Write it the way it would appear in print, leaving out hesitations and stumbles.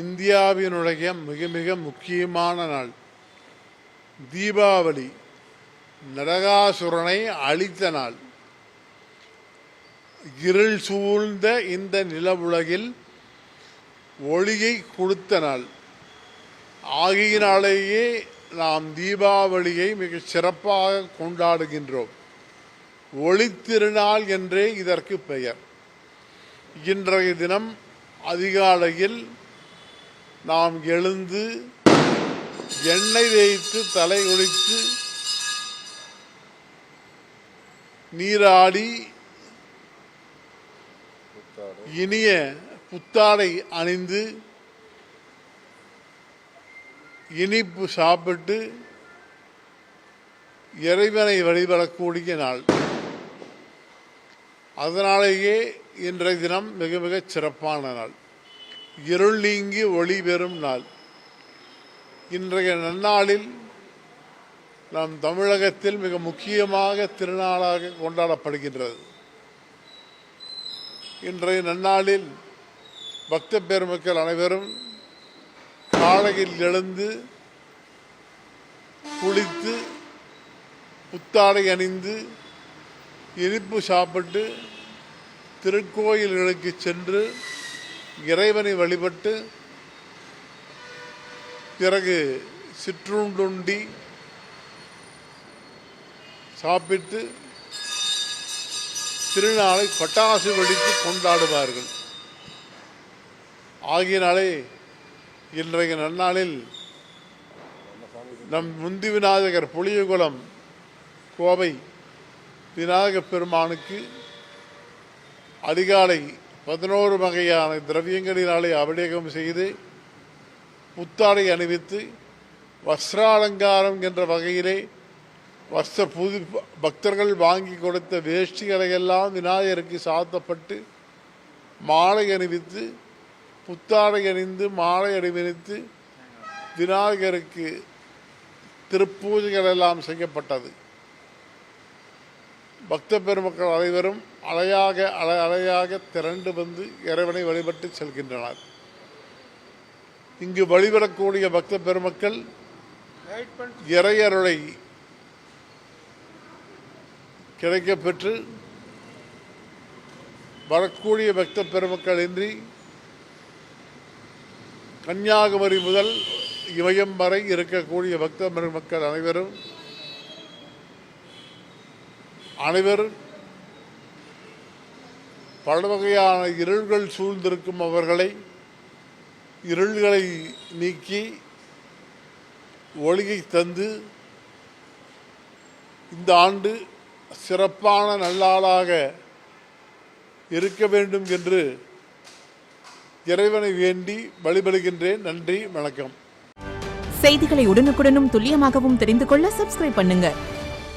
இந்தியாவினுடைய மிக மிக முக்கியமான நாள் தீபாவளி. நரகாசுரனை அழித்த நாள். இருள் சூழ்ந்த இந்த நிலவுலகில் ஒளியை கொடுத்த நாள் ஆகியினாலேயே நாம் தீபாவளியை மிக சிறப்பாக கொண்டாடுகின்றோம். ஒளித்திருநாள் என்றே இதற்கு பெயர். இன்றைய தினம் அதிகாலையில் நாம் எழுந்து எண்ணெய் தேய்த்து தலை குளித்து நீராடி இனிய புத்தாடை அணிந்து இனிப்பு சாப்பிட்டு இறைவனை வழிபடக்கூடிய நாள். அதனாலேயே இன்றைய தினம் மிக மிக சிறப்பான நாள். இருள் நீங்கி ஒளி பெறும் நாள். இன்றைய நன்னாளில் நம் தமிழகத்தில் மிக முக்கியமாக திருநாளாக கொண்டாடப்படுகின்றது. இன்றைய நன்னாளில் பக்த பெருமக்கள் அனைவரும் காலையில் எழுந்து குளித்து புத்தாடை அணிந்து இனிப்பு சாப்பிட்டு திருக்கோயில்களுக்கு சென்று இறைவனை வழிபட்டு பிறகு சிற்றுண்டுண்டி சாப்பிட்டு திருநாளை பட்டாசு வெடித்து கொண்டாடுவார்கள். ஆகியனாலே இன்றைய நன்னாளில் நம் முந்தி விநாயகர் புளியகுளம் கோவை விநாயகப் பெருமானுக்கு அதிகாலை 11 வகையான திரவியங்களினாலே அபிஷேகம் செய்து புத்தாடை அணிவித்து வஸ்திராலங்காரம் என்ற வகையிலே புது பக்தர்கள் வாங்கி கொடுத்த வேஷ்டிகளையெல்லாம் விநாயகருக்கு சாத்தப்பட்டு மாலை அணிவித்து புத்தாடை அணிந்து மாலை அணிவித்து விநாயகருக்கு திருப்பூஜைகள் எல்லாம் செய்யப்பட்டது. பக்த பெருமக்கள் அனைவரும் அலையாக திரண்டு வந்து இறைவனை வழிபட்டு செல்கின்றனர். இங்கு வழிபடக்கூடிய பக்த பெருமக்கள் இறையருளை கிடைக்கப்பெற்று வரக்கூடிய பக்த பெருமக்கள் இன்றி கன்னியாகுமரி முதல் இமயம் வரை இருக்கக்கூடிய பக்த பெருமக்கள் அனைவரும் பல வகையான இருள்கள் சூழ்ந்திருக்கும் அவர்களை இருள்களை நீக்கி ஒளியை தந்து இந்த ஆண்டு சிறப்பான நல்லாளாக இருக்க வேண்டும் என்று இறைவனை வேண்டி வழிபடுகின்றேன். நன்றி, வணக்கம். செய்திகளை உடனுக்குடனும் துல்லியமாகவும் தெரிந்து கொள்ள சப்ஸ்கிரைப் பண்ணுங்க.